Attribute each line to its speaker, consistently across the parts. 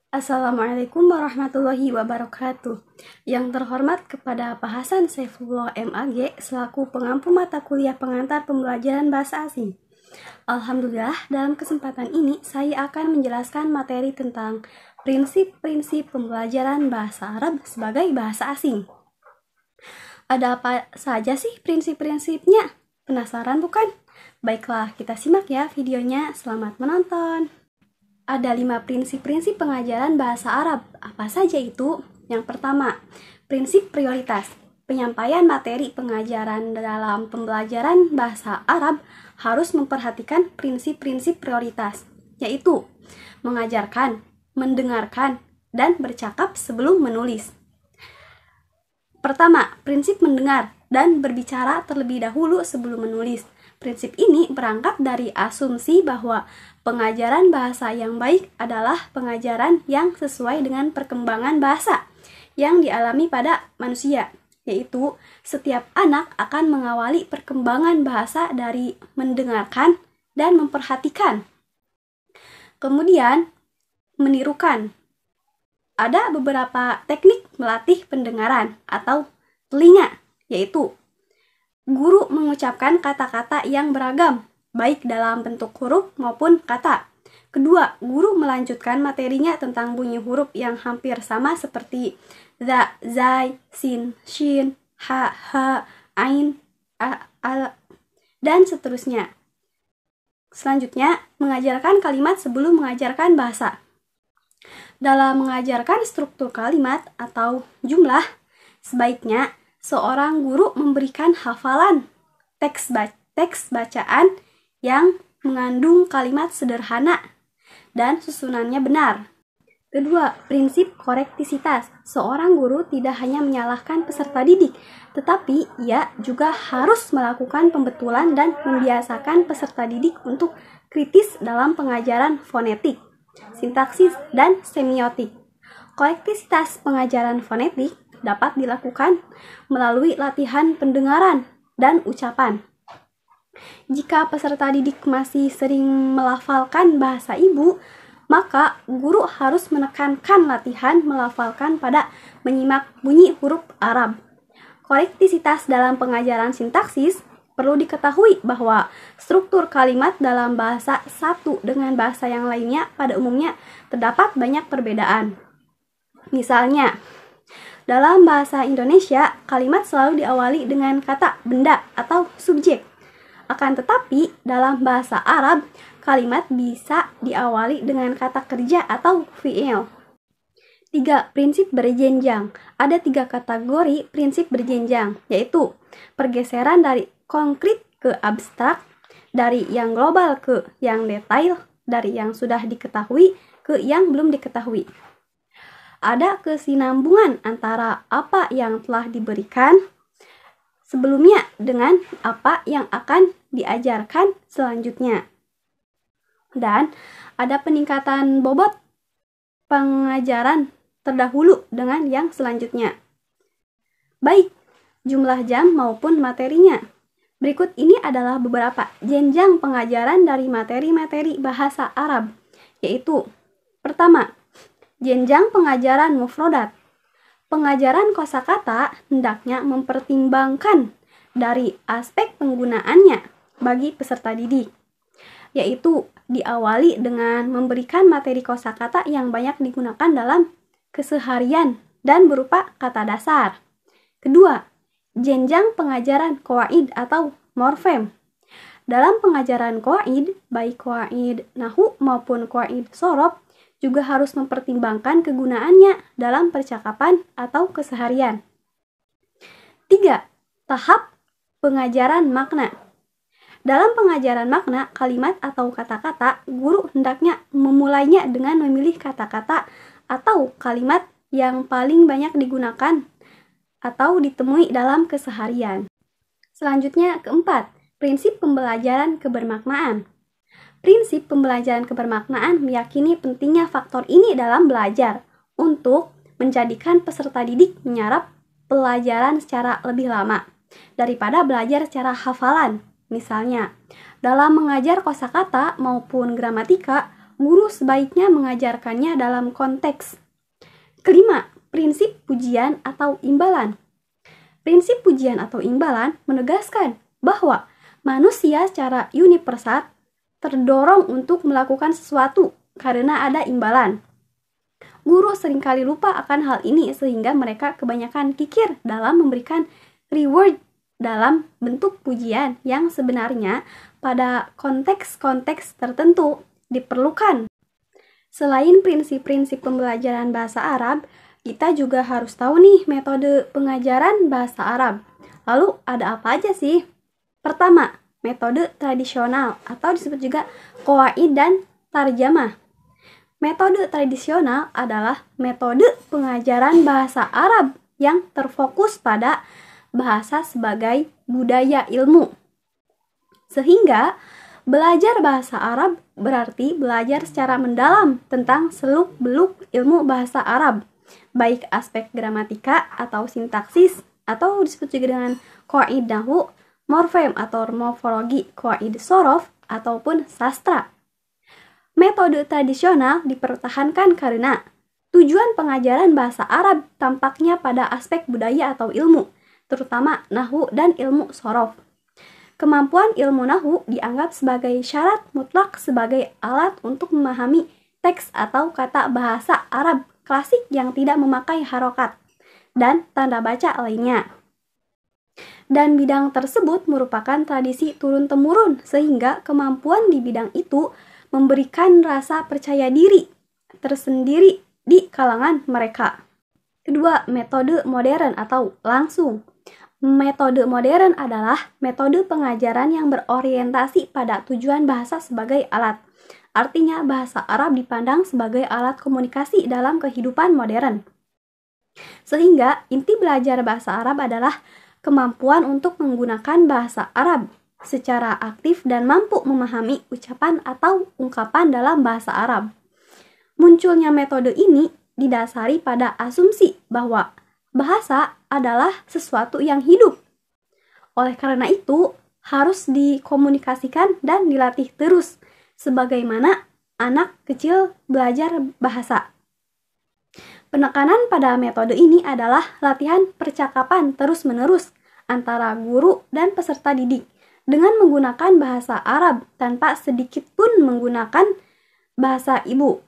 Speaker 1: Assalamualaikum warahmatullahi wabarakatuh. Yang terhormat kepada Pak Hasan Saifullah MAG selaku pengampu mata kuliah pengantar pembelajaran bahasa asing. Alhamdulillah, dalam kesempatan ini saya akan menjelaskan materi tentang prinsip-prinsip pembelajaran bahasa Arab sebagai bahasa asing. Ada apa saja sih prinsip-prinsipnya? Penasaran bukan? Baiklah, kita simak ya videonya. Selamat menonton. Ada 5 prinsip-prinsip pengajaran bahasa Arab. Apa saja itu? Yang pertama, prinsip prioritas. Penyampaian materi pengajaran dalam pembelajaran bahasa Arab harus memperhatikan prinsip-prinsip prioritas, yaitu mengajarkan, mendengarkan, dan bercakap sebelum menulis. Pertama, prinsip mendengar dan berbicara terlebih dahulu sebelum menulis. Prinsip ini berangkat dari asumsi bahwa pengajaran bahasa yang baik adalah pengajaran yang sesuai dengan perkembangan bahasa yang dialami pada manusia, yaitu setiap anak akan mengawali perkembangan bahasa dari mendengarkan dan memperhatikan. Kemudian, menirukan. Ada beberapa teknik melatih pendengaran atau telinga, yaitu guru mengucapkan kata-kata yang beragam, baik dalam bentuk huruf maupun kata. Kedua, guru melanjutkan materinya tentang bunyi huruf yang hampir sama seperti za, zai, sin, shin, ha, ha, ain, al, dan seterusnya. Selanjutnya, mengajarkan kalimat sebelum mengajarkan bahasa. Dalam mengajarkan struktur kalimat atau jumlah, sebaiknya seorang guru memberikan hafalan teks bacaan yang mengandung kalimat sederhana dan susunannya benar. Kedua, prinsip korektisitas. Seorang guru tidak hanya menyalahkan peserta didik, tetapi ia juga harus melakukan pembetulan dan membiasakan peserta didik untuk kritis dalam pengajaran fonetik, sintaksis, dan semiotik. Korektisitas pengajaran fonetik dapat dilakukan melalui latihan pendengaran dan ucapan. Jika peserta didik masih sering melafalkan bahasa ibu, maka guru harus menekankan latihan melafalkan pada menyimak bunyi huruf Arab. Korektisitas dalam pengajaran sintaksis perlu diketahui bahwa struktur kalimat dalam bahasa satu dengan bahasa yang lainnya pada umumnya terdapat banyak perbedaan. Misalnya, dalam bahasa Indonesia, kalimat selalu diawali dengan kata benda atau subjek. Akan tetapi, dalam bahasa Arab, kalimat bisa diawali dengan kata kerja atau fi'il. 3. Prinsip berjenjang. Ada 3 kategori prinsip berjenjang, yaitu pergeseran dari konkret ke abstrak, dari yang global ke yang detail, dari yang sudah diketahui ke yang belum diketahui. Ada kesinambungan antara apa yang telah diberikan sebelumnya dengan apa yang akan diajarkan selanjutnya. Dan ada peningkatan bobot pengajaran terdahulu dengan yang selanjutnya, baik jumlah jam maupun materinya. Berikut ini adalah beberapa jenjang pengajaran dari materi-materi bahasa Arab, yaitu pertama, jenjang pengajaran mufrodat. Pengajaran kosakata hendaknya mempertimbangkan dari aspek penggunaannya bagi peserta didik, yaitu diawali dengan memberikan materi kosakata yang banyak digunakan dalam keseharian dan berupa kata dasar. Kedua, jenjang pengajaran qawaid atau morfem. Dalam pengajaran qawaid, baik qawaid nahu maupun qawaid shorof, juga harus mempertimbangkan kegunaannya dalam percakapan atau keseharian. 3. Tahap pengajaran makna. Dalam pengajaran makna, kalimat atau kata-kata, guru hendaknya memulainya dengan memilih kata-kata atau kalimat yang paling banyak digunakan atau ditemui dalam keseharian. Selanjutnya, keempat, prinsip pembelajaran kebermaknaan. Prinsip pembelajaran kebermaknaan meyakini pentingnya faktor ini dalam belajar untuk menjadikan peserta didik menyerap pelajaran secara lebih lama daripada belajar secara hafalan. Misalnya, dalam mengajar kosakata maupun gramatika, guru sebaiknya mengajarkannya dalam konteks. Kelima, prinsip pujian atau imbalan. Prinsip pujian atau imbalan menegaskan bahwa manusia secara universal terdorong untuk melakukan sesuatu karena ada imbalan. Guru seringkali lupa akan hal ini sehingga mereka kebanyakan kikir dalam memberikan reward dalam bentuk pujian yang sebenarnya pada konteks-konteks tertentu diperlukan. Selain prinsip-prinsip pembelajaran bahasa Arab, kita juga harus tahu nih metode pengajaran bahasa Arab. Lalu ada apa aja sih? Pertama, metode tradisional atau disebut juga qawaid dan tarjamah. Metode tradisional adalah metode pengajaran bahasa Arab yang terfokus pada bahasa sebagai budaya ilmu. Sehingga belajar bahasa Arab berarti belajar secara mendalam tentang seluk-beluk ilmu bahasa Arab, baik aspek gramatika atau sintaksis, atau disebut juga dengan qawaid nahwu, morfem atau morfologi, qawaid sorof, ataupun sastra. Metode tradisional dipertahankan karena tujuan pengajaran bahasa Arab tampaknya pada aspek budaya atau ilmu, terutama nahwu dan ilmu sorof. Kemampuan ilmu nahwu dianggap sebagai syarat mutlak sebagai alat untuk memahami teks atau kata bahasa Arab klasik yang tidak memakai harokat dan tanda baca lainnya. Dan bidang tersebut merupakan tradisi turun-temurun sehingga kemampuan di bidang itu memberikan rasa percaya diri tersendiri di kalangan mereka. Kedua, metode modern atau langsung. Metode modern adalah metode pengajaran yang berorientasi pada tujuan bahasa sebagai alat. Artinya, bahasa Arab dipandang sebagai alat komunikasi dalam kehidupan modern. Sehingga, inti belajar bahasa Arab adalah kemampuan untuk menggunakan bahasa Arab secara aktif dan mampu memahami ucapan atau ungkapan dalam bahasa Arab. Munculnya metode ini didasari pada asumsi bahwa bahasa adalah sesuatu yang hidup. Oleh karena itu, harus dikomunikasikan dan dilatih terus, sebagaimana anak kecil belajar bahasa. Penekanan pada metode ini adalah latihan percakapan terus-menerus antara guru dan peserta didik dengan menggunakan bahasa Arab tanpa sedikit pun menggunakan bahasa ibu,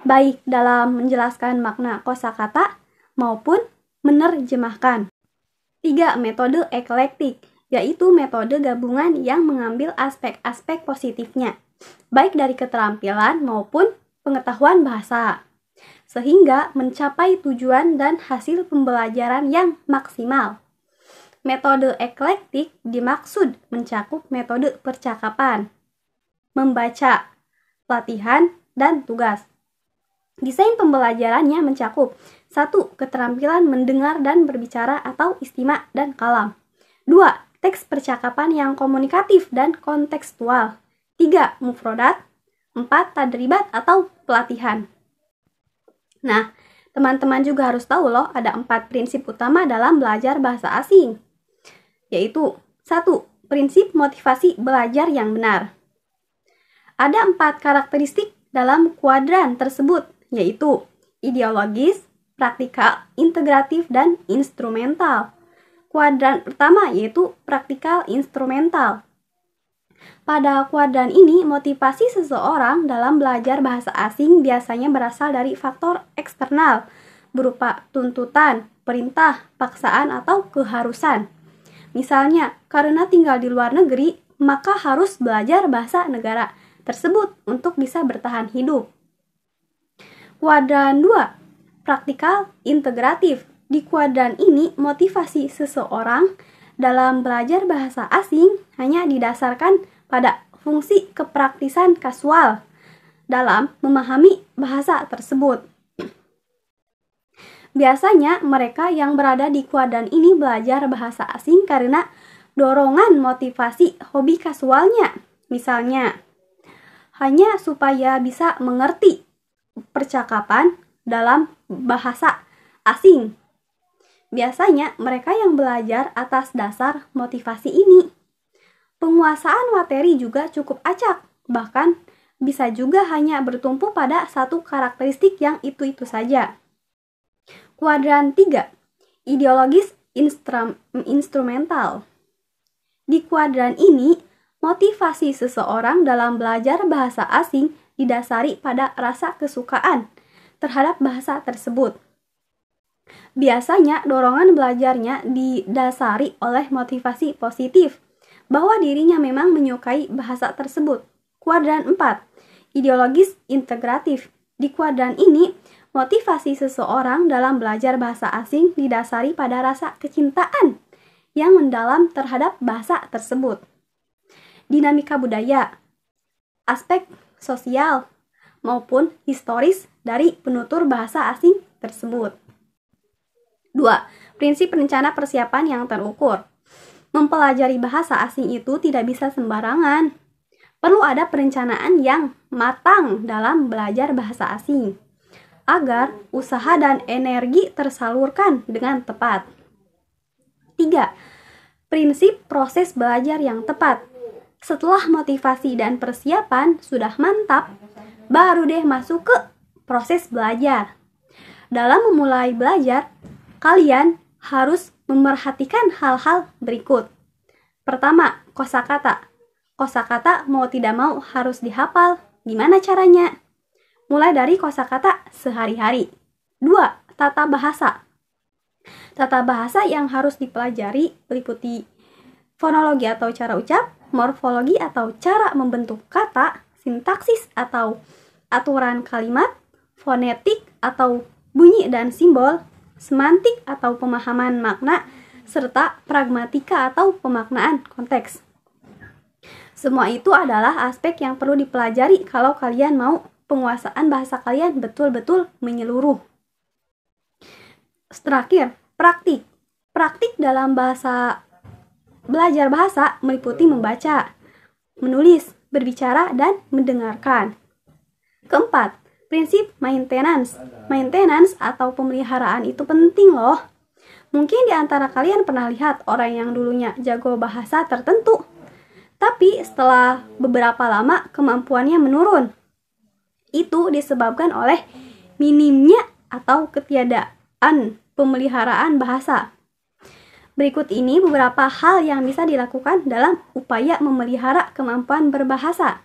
Speaker 1: baik dalam menjelaskan makna kosakata maupun menerjemahkan. 3. Metode eklektik, yaitu metode gabungan yang mengambil aspek-aspek positifnya, baik dari keterampilan maupun pengetahuan bahasa, sehingga mencapai tujuan dan hasil pembelajaran yang maksimal. Metode eklektik dimaksud mencakup metode percakapan, membaca, latihan, dan tugas. Desain pembelajarannya mencakup 1. Keterampilan mendengar dan berbicara atau istima' dan kalam. 2. Teks percakapan yang komunikatif dan kontekstual. 3. Mufrodat. 4. Tadribat atau pelatihan. Nah, teman-teman juga harus tahu loh, ada 4 prinsip utama dalam belajar bahasa asing. Yaitu 1. Prinsip motivasi belajar yang benar. Ada 4 karakteristik dalam kuadran tersebut, yaitu ideologis, praktikal, integratif, dan instrumental. Kuadran pertama yaitu praktikal instrumental. Pada kuadran ini, motivasi seseorang dalam belajar bahasa asing biasanya berasal dari faktor eksternal, berupa tuntutan, perintah, paksaan, atau keharusan. Misalnya, karena tinggal di luar negeri, maka harus belajar bahasa negara tersebut untuk bisa bertahan hidup. Kuadran 2, praktikal integratif. Di kuadran ini, motivasi seseorang dalam belajar bahasa asing hanya didasarkan pada fungsi kepraktisan kasual dalam memahami bahasa tersebut. Biasanya mereka yang berada di kuadran ini belajar bahasa asing karena dorongan motivasi hobi kasualnya. Misalnya, hanya supaya bisa mengerti percakapan dalam bahasa asing. Biasanya mereka yang belajar atas dasar motivasi ini. Penguasaan materi juga cukup acak, bahkan bisa juga hanya bertumpu pada satu karakteristik yang itu-itu saja. Kuadran 3. Ideologis instrumental. Di kuadran ini, motivasi seseorang dalam belajar bahasa asing didasari pada rasa kesukaan terhadap bahasa tersebut. Biasanya dorongan belajarnya didasari oleh motivasi positif, bahwa dirinya memang menyukai bahasa tersebut. Kuadran 4. Ideologis integratif. Di kuadran ini, motivasi seseorang dalam belajar bahasa asing didasari pada rasa kecintaan yang mendalam terhadap bahasa tersebut. Dinamika budaya, aspek sosial, maupun historis dari penutur bahasa asing tersebut. 2. Prinsip rencana persiapan yang terukur. Mempelajari bahasa asing itu tidak bisa sembarangan. Perlu ada perencanaan yang matang dalam belajar bahasa asing, agar usaha dan energi tersalurkan dengan tepat. 3. Prinsip proses belajar yang tepat. Setelah motivasi dan persiapan sudah mantap, baru deh masuk ke proses belajar. Dalam memulai belajar, kalian harus memerhatikan hal-hal berikut. Pertama, kosakata. Kosakata mau tidak mau harus dihafal. Gimana caranya? Mulai dari kosakata sehari-hari. 2. Tata bahasa. Tata bahasa yang harus dipelajari meliputi fonologi atau cara ucap, morfologi atau cara membentuk kata, sintaksis atau aturan kalimat, fonetik atau bunyi dan simbol, semantik atau pemahaman makna, serta pragmatika atau pemaknaan konteks. Semua itu adalah aspek yang perlu dipelajari kalau kalian mau penguasaan bahasa kalian betul-betul menyeluruh. Terakhir, praktik. Praktik dalam belajar bahasa meliputi membaca, menulis, berbicara, dan mendengarkan. Keempat, prinsip maintenance. Maintenance atau pemeliharaan itu penting loh. Mungkin di antara kalian pernah lihat orang yang dulunya jago bahasa tertentu, tapi setelah beberapa lama kemampuannya menurun. Itu disebabkan oleh minimnya atau ketiadaan pemeliharaan bahasa. Berikut ini beberapa hal yang bisa dilakukan dalam upaya memelihara kemampuan berbahasa.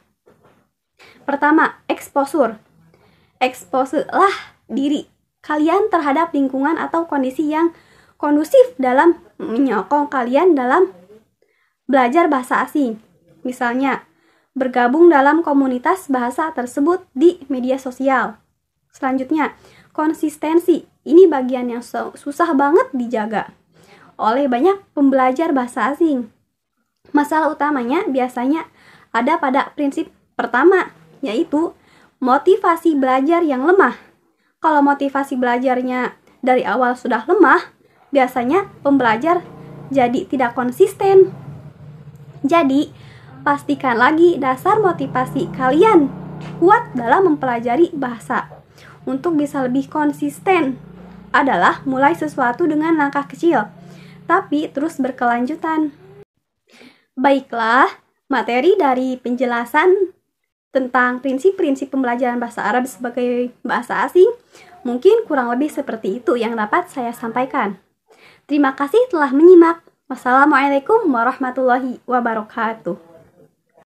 Speaker 1: Pertama, exposure. Exposelah diri kalian terhadap lingkungan atau kondisi yang kondusif dalam menyokong kalian dalam belajar bahasa asing. Misalnya, bergabung dalam komunitas bahasa tersebut di media sosial. Selanjutnya, konsistensi. Ini bagian yang susah banget dijaga oleh banyak pembelajar bahasa asing. Masalah utamanya biasanya ada pada prinsip pertama, yaitu motivasi belajar yang lemah. Kalau motivasi belajarnya dari awal sudah lemah, biasanya pembelajar jadi tidak konsisten. Jadi, pastikan lagi dasar motivasi kalian kuat dalam mempelajari bahasa. Untuk bisa lebih konsisten adalah mulai sesuatu dengan langkah kecil, tapi terus berkelanjutan. Baiklah, materi dari penjelasan tentang prinsip-prinsip pembelajaran bahasa Arab sebagai bahasa asing mungkin kurang lebih seperti itu yang dapat saya sampaikan. Terima kasih telah menyimak. Wassalamualaikum warahmatullahi wabarakatuh.